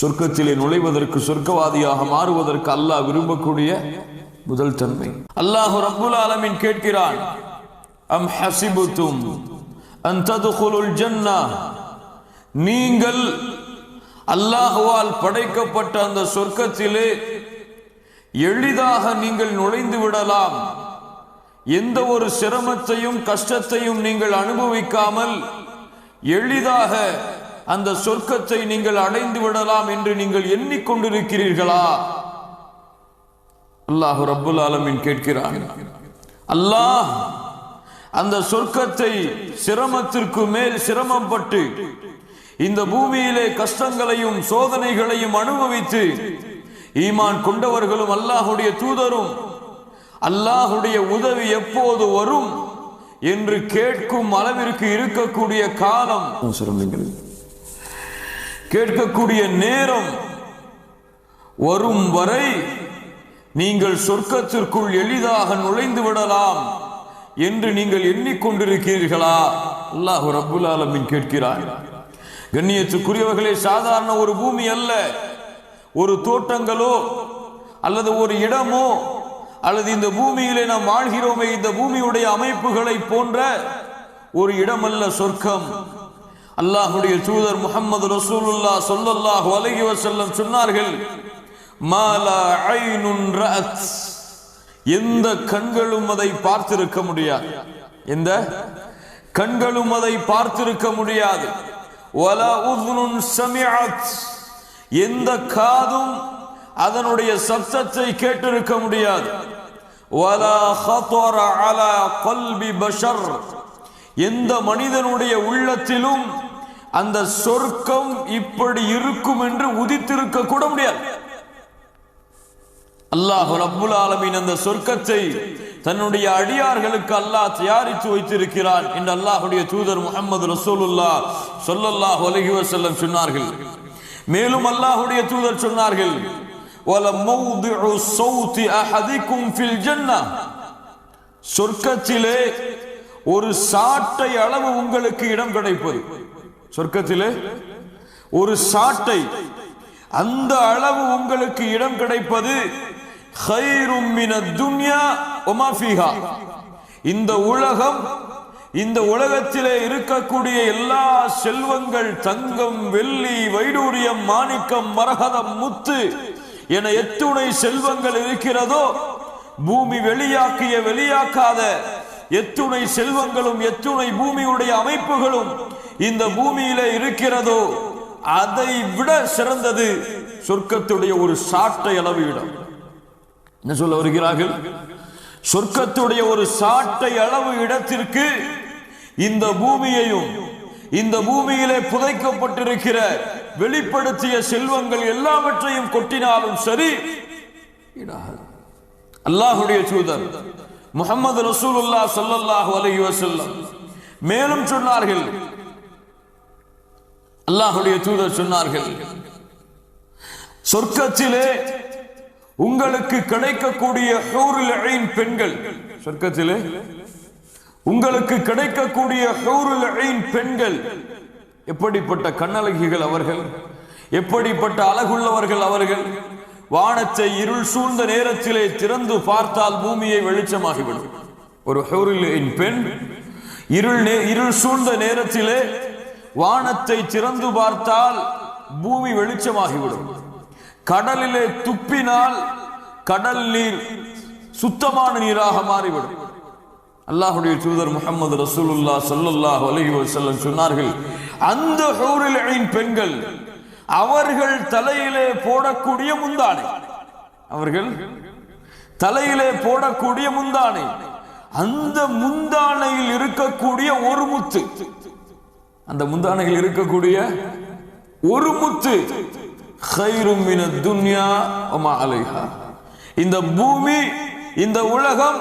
சொர்க்கத்திலே நுழைவதற்கு, சொர்க்கவாதியாக மாறுவதற்கு அல்லாஹ் விரும்பக்கூடிய முதல் தன்மை. அல்லாஹ் ரப்புல் ஆலமீன் கேட்கிறான், அம் ஹஸிபுதும் அன் தத்குலுல் ஜன்னah, நீங்கள் அல்லாஹ்வால் படைக்கப்பட்ட அந்த சொர்க்கத்திலே எளிதாக நீங்கள் நுழைந்து விடலாம், எந்த ஒரு சிரமத்தையும் கஷ்டத்தையும் நீங்கள் அனுபவிக்காமல் எளிதாக அந்த சொர்க்கத்தை நீங்கள் அடைந்து விடலாம் என்று நீங்கள் எண்ணிக்கொண்டிருக்கிறீர்களா? அல்லாஹ் ரப்புல் ஆலமீன் கேட்கிறான். அல்லாஹ் அந்த சொர்க்கத்தை சிரமத்திற்கு மேல் சிரமப்பட்டு இந்த பூமியிலே கஷ்டங்களையும் சோதனைகளையும் அனுபவித்து ஈமான் கொண்டவர்களும் அல்லாஹுடைய தூதரும் அல்லாஹுடைய உதவி எப்போது வரும் என்று கேட்கும் அளவிற்கு இருக்கக்கூடிய காலம், கேட்கக்கூடிய நேரம் வரும் வரை நீங்கள் சொர்க்கத்திற்குள் எளிதாக நுழைந்து விடலாம் என்று நீங்கள் எண்ணிக்கொண்டிருக்கிறீர்களா? அல்லாஹ் ரப்புல் ஆலமீன் கேட்கிறார். கண்ணியத்துக்குரியவர்களே, சாதாரண ஒரு பூமி அல்ல, ஒரு தோட்டங்களோ அல்லது ஒரு இடமோ அல்லது இந்த பூமியிலே நாம் வாழ்கிறோமே இந்த பூமியுடைய அமைப்புகளை போன்ற ஒரு இடம் அல்ல சொர்க்கம். அல்லாஹ்வுடைய தூதர் முஹம்மது ரசூலுல்லாஹ் ஸல்லல்லாஹு அலைஹி வஸல்லம் சொன்னார்கள், மாலா ஐனுன் ரஅத், எந்த கண்களும் அதை பார்த்திருக்க முடியாது, எந்த கண்களும் அதை பார்த்திருக்க முடியாது. வலா உذுனுன் சமிஅத், எந்த காதும் அதனுடைய சத்தத்தை கேட்டிருக்க முடியாது. வலா خطر على قلب بشر, எந்த மனிதனுடைய உள்ளத்திலும் அந்த சொர்க்கம் இப்படி இருக்கும் என்று உதித்திருக்க கூட முடியாது. அல்லாஹ் ரப்புல் ஆலமீன் அந்த சொர்க்கத்தை தன்னுடைய அடியார்களுக்கு அல்லாஹ் தயாரித்து வைத்திருக்கிறான் என்று அல்லாஹ்வுடைய தூதர் முஹம்மது ரசூலுல்லாஹ் ஸல்லல்லாஹு அலைஹி வஸல்லம் சொன்னார்கள். மேலும் அல்லாஹ்வுடைய தூதர் சொன்னார்கள், வல மௌதிஉ ஸௌதி அஹதிக்கும் ஃபில் ஜன்னah, சொர்க்கத்திலே ஒரு சாட்டை அளவு உங்களுக்கு இடம் கிடைப்பது, சொர்க்கத்திலே ஒரு சாட்டை அந்த அளவு உங்களுக்கு இடம் கிடைப்பது கைரும் மினத் துன்யா வமா ஃபீஹா, இந்த உலகம், இந்த உலகத்திலே இருக்கக்கூடிய எல்லா செல்வங்கள், தங்கம் வெள்ளி வைடூரியம் மாணிக்கம் மரகதம் முத்து என எத்துணை செல்வங்கள் இருக்கிறதோ, பூமி வெளியாக்கிய வெளியாக்காத எத்துணை செல்வங்களும் எத்துணை பூமியுடைய அமைப்புகளும் இந்த பூமியிலே இருக்கிறதோ அதை விட சிறந்தது சொர்க்கத்துடைய ஒரு சாட்டை அளவு இடம். என்ன சொல்ல வருகிறார்கள்? சொர்க்கத்துடைய ஒரு சாட்டை அளவு இடத்திற்கு இந்த பூமியையும் இந்த பூமியிலே புதைக்கப்பட்டிருக்கிற வெளிப்படுத்திய செல்வங்கள் எல்லாவற்றையும் கொட்டினாலும் சரி. அல்லாஹ்வுடைய தூதர் முஹம்மது ரசூலுல்லாஹ் ஸல்லல்லாஹு அலைஹி வஸல்லம் மேலும் சொன்னார்கள், அல்லாஹ்வுடைய தூதர் சொன்னார்கள், சொர்க்கத்திலே உங்களுக்கு கிடைக்கக்கூடிய ஹூருல் ஐன் பெண்கள், சொர்க்கத்திலே உங்களுக்கு கிடைக்கக்கூடிய ஹூருல் ஐன் பெண்கள் எப்படிப்பட்ட கண்ணழகிகள் அவர்கள், எப்படிப்பட்ட அழகுள்ளவர்கள் அவர்கள். வானத்தை இருள் சூழ்ந்த நேரத்திலே திறந்து பார்த்தால் பூமியை வெளிச்சமாகிவிடும். ஒரு ஹூருல் ஐன் பெண் இருள் சூழ்ந்த நேரத்திலே வானத்தை திறந்து பார்த்தால் பூமி வெளிச்சமாகிவிடும். கடலிலே துப்பினால் கடல் நீர் சுத்தமான நீராக மாறிவிடும். அல்லாஹ்வுடைய தூதர் முஹம்மது ரசூலுல்லாஹ் ஸல்லல்லாஹு அலைஹி வஸல்லம் சொன்னார்கள், அந்த ஹூருல் ஐன் பெண்கள் அவர்கள் தலையிலே போடக்கூடிய முந்தானை, அவர்கள் தலையிலே போடக்கூடிய முந்தானை, அந்த முந்தானையில் இருக்கக்கூடிய ஒரு முத்து, அந்த முந்தானையில் இருக்கக்கூடிய ஒரு முத்து கைரும் மினத் துன்யா வமா அலைஹா, இந்த பூமி, இந்த உலகம்,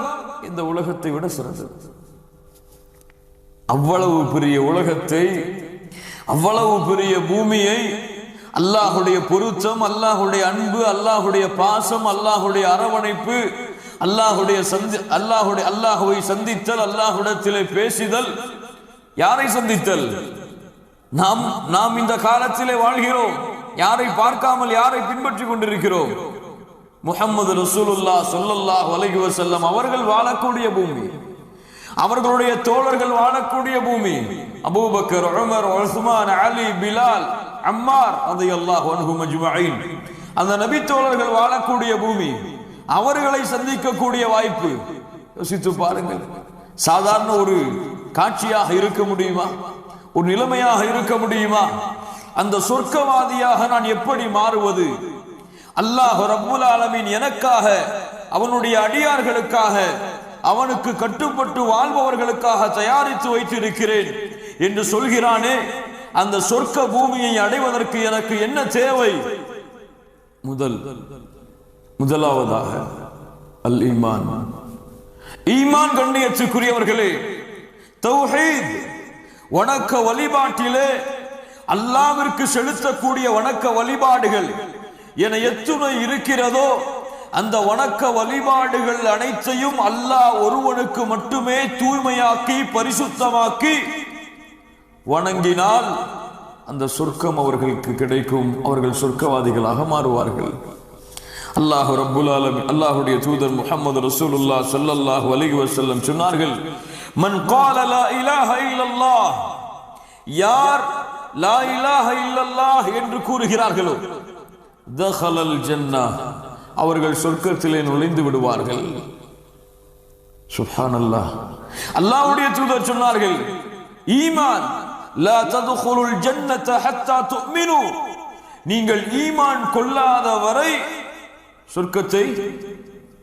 இந்த உலகத்தை விட சிறந்தது. அவ்வளவு பெரிய உலகத்தை, அவ்வளவு பெரிய பூமியை அல்லாஹுடைய பொருத்தம், அல்லாஹுடைய அன்பு, அல்லாஹுடைய பாசம், அல்லாஹுடைய அரவணைப்பு, அல்லாஹுவை சந்தித்தல், அல்லாஹ்விடத்திலே பேசிதல். யாரை சந்தித்தல்? நாம் இந்த காலத்திலே வாழ்கிறோம். யாரை பார்க்காமல் யாரை பின்பற்றி கொண்டிருக்கிறோம்? முஹம்மது ரசூலுல்லாஹ் ஸல்லல்லாஹு அலைஹி வஸல்லம் அவர்கள் வாழக்கூடிய பூமி, அவர்களுடைய தோழர்கள் வாழக்கூடிய பூமி. அபூபக்கர், உமர், உஸ்மான், அலி, பிலால், அம்மார் ரலியல்லாஹு அன்ஹும் அஜ்மஈன், அந்த நபி தோழர்கள் வாழக்கூடிய பூமி, அவர்களை சந்திக்கக்கூடிய வாய்ப்பு. யோசித்து பாருங்கள். சாதாரண ஒரு காட்சியாக இருக்க முடியுமா? ஒரு நிலைமையாக இருக்க முடியுமா? அந்த சொர்க்கவாதியாக நான் எப்படி மாறுவது? அல்லாஹ் ரப்புல் ஆலமீன் எனக்காக, அவனுடைய அடியார்களுக்காக, அவனுக்கு கட்டுப்பட்டு வாழ்பவர்களுக்காக தயாரித்து வைத்திருக்கிறேன் என்று சொல்கிறானே, அந்த சொர்க்க பூமியை அடைவதற்கு எனக்கு என்ன தேவை? முதலாவதாக அல் ஈமான். ஈமான் கண்ணியத்துக்குரியவர்களே, தௌஹீத், வணக்க வழிபாட்டிலே அல்லாஹ்விற்கு செலுத்தக்கூடிய வணக்க வழிபாடுகள் என எத்துணை இருக்கிறதோ, அந்த வணக்க வழிபாடுகள் அனைத்தையும் அல்லாஹ் ஒருவனுக்கு மட்டுமே தூய்மையாக்கி பரிசுத்தமாக்கி வணங்கினால் அந்த சொர்க்கம் அவர்களுக்கு கிடைக்கும். அவர்கள் சொர்க்கவாதிகளாக மாறுவார்கள். அல்லாஹ் ரப்புல் ஆலமீன், அல்லாஹ்வுடைய தூதர் முஹம்மது ரசூலுல்லாஹ் ஸல்லல்லாஹு அலைஹி வஸல்லம் சொன்னார்கள், மன் قال لا اله الا الله, யார் லா இலாஹ இல்லல்லாஹ் என்று கூறுகிறார்களோ, தஹலல் ஜன்னah, அவர்கள் சொர்க்கத்திலே நுழைந்து விடுவார்கள். சுப்ஹானல்லாஹ். அல்லாஹ்வுடைய தூதர் சொன்னார்கள், ஈமான் லா ததுகுலுல் ஜன்னத ஹத்தா துமினு, நீங்கள் ஈமான் கொள்ளாத வரை சொர்க்கத்தை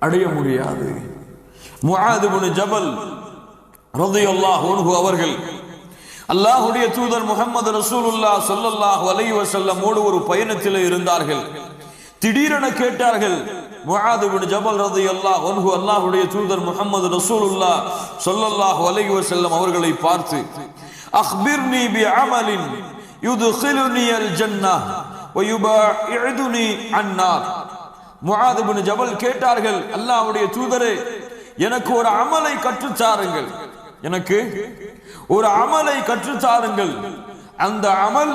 அடைய முடியாது. முஆத் இப்னு ஜபல் ரலியல்லாஹு அன்ஹு அவர்கள் அல்லாஹ்வுடைய தூதர் முஹம்மது ரசூலுல்லாஹ் ஸல்லல்லாஹு அலைஹி வஸல்லம் ஒரு பயணத்தில் இருந்தார்கள். திடீரென கேட்டார்கள் முஆத் இப்னு ஜபல் ரலியல்லாஹு அன்ஹு அல்லாஹ்வுடைய தூதர் முஹம்மது ரசூலுல்லாஹ் ஸல்லல்லாஹு அலைஹி வஸல்லம் அவர்களை பார்த்து, அக்பிர்னி பிஅமலின் யுத்கிலுனி அல் ஜன்னah வ யுபஇதுனி அன்னார். முஆத் இப்னு ஜபல் கேட்டார்கள், அல்லாஹ்வுடைய தூதரே, எனக்கு ஒரு அமலை கற்றுத்தாருங்கள், எனக்கு ஒரு அமலை கற்றுத்தாருங்கள். அந்த அமல்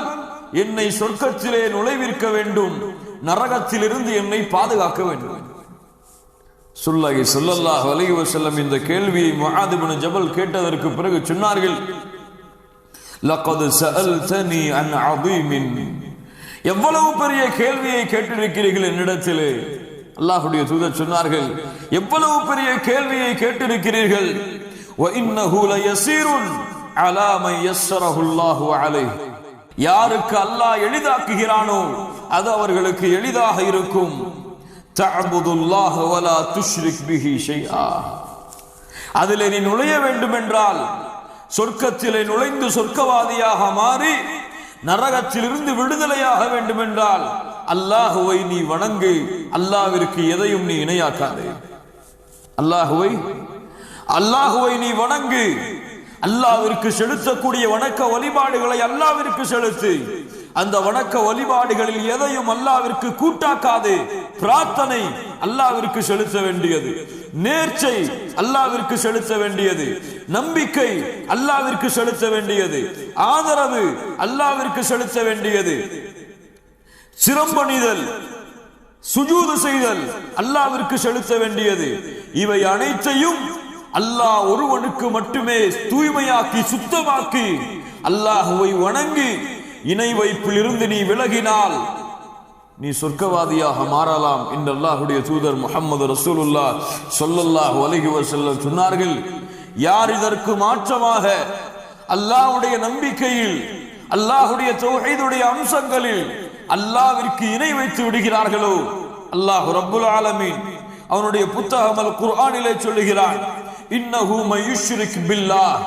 என்னை சொர்க்கத்திலே நுழைவிக்க வேண்டும், நரகத்திலிருந்து என்னை பாதுகாக்க வேண்டும். ஸல்லல்லாஹு அலைஹி வஸல்லம் இந்த கேள்வியை முஆத் இப்னு ஜபல் கேட்டதற்கு பிறகு சொன்னார்கள், லகத் சஅல்தனி அன் அதீமின், எவ்வளவு பெரிய கேள்வியை கேட்டிருக்கிறீர்கள் என்னிடத்திலே. அல்லாஹ்வுடைய தூதர் சொன்னார்கள், எவ்வளவு பெரிய கேள்வியை கேட்டிருக்கிறீர்கள். வ இன்னஹு லயஸீருன் அலா மன் யஸ்ஸரஹு அல்லாஹு அலைஹி, யாருக்கு அல்லாஹ் எளிதாக்குகிறானோ அது அவர்களுக்கு எளிதாக இருக்கும். தஅபுதுல்லாஹ வலா துஷ்ரிக் பிஹி ஷைஆ, அதிலே நீ நுழைய வேண்டும் என்றால், சொர்க்கத்திலே நுழைந்து சொர்க்கவாதியாக மாறி நரகத்திலிருந்து விடுதலையாக வேண்டும் என்றால் அல்லாஹுவை நீ வணங்கு, அல்லாஹ்விற்கு எதையும் நீ இணையாக்காதே. அல்லாஹுவை நீ வணங்கு, அல்லாஹ்விற்கு செலுத்தக்கூடிய வணக்க வழிபாடுகளை அல்லாஹ்விற்கு செலுத்து. அந்த வணக்க வழிபாடுகளில் எதையும் அல்லாஹ்விற்கு கூட்டாக்காதே. பிரார்த்தனை அல்லாஹ்விற்கு செலுத்த வேண்டியது, நேர்ச்சை அல்லாஹ்விற்கு செலுத்த வேண்டியது, நம்பிக்கை அல்லாஹ்விற்கு செலுத்த வேண்டியது, ஆதரவு அல்லாஹ்விற்கு செலுத்த வேண்டியது, சிரம்பணிதல், சுஜூது செய்தல் அல்லாஹ்விற்கு செலுத்த வேண்டியது. இவை அனைத்தையும் அல்லாஹ் ஒருவனுக்கு மட்டுமே தூய்மையாக்கி சுத்தமாக்கி அல்லாஹுவை வணங்கி இணை வைப்பில் இருந்து நீ விலகினால் நீ சொர்க்கவாதியாக மாறலாம் என்று அல்லாஹ்வுடைய தூதர் முஹம்மது ரசூலுல்லாஹ் ஸல்லல்லாஹு அலைஹி வஸல்லம் சொன்னார்கள். யார் இதற்கு மாற்றமாக அல்லாஹ்வுடைய நம்பிக்கையில், அல்லாஹ்வுடைய தௌஹீதுடைய அம்சங்களில் அல்லாஹ்விற்கு இணை வைத்து விடுகிறார்களோ, அல்லாஹ் ரப்புல் ஆலமீன் அவனுடைய புத்தகம் அல் குர்ஆனிலே சொல்லுகிறான், இன்னஹு மயுஷ்ரிக் பில்லாஹ்,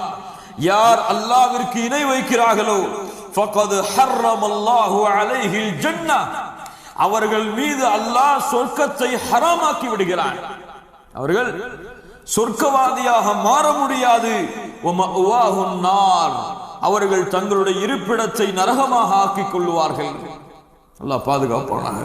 யார் அல்லாஹ்விற்கு இணை வைக்கிறார்களோ ஃபகத் ஹர்ரமல்லாஹு அலைஹில் ஜன்னah, அவர்கள் மீது அல்லாஹ் சொர்க்கத்தை ஹராமாக்கி விடுகிறான். அவர்கள் சொர்க்கவாதியாக மாற முடியாது. வமஅவாஹுன் நார், அவர்கள் தங்களுடைய இருப்பிடத்தை நரகமாக ஆக்கிக் கொள்வார்கள். அல்லாஹ் பாதுகாப்பானாக.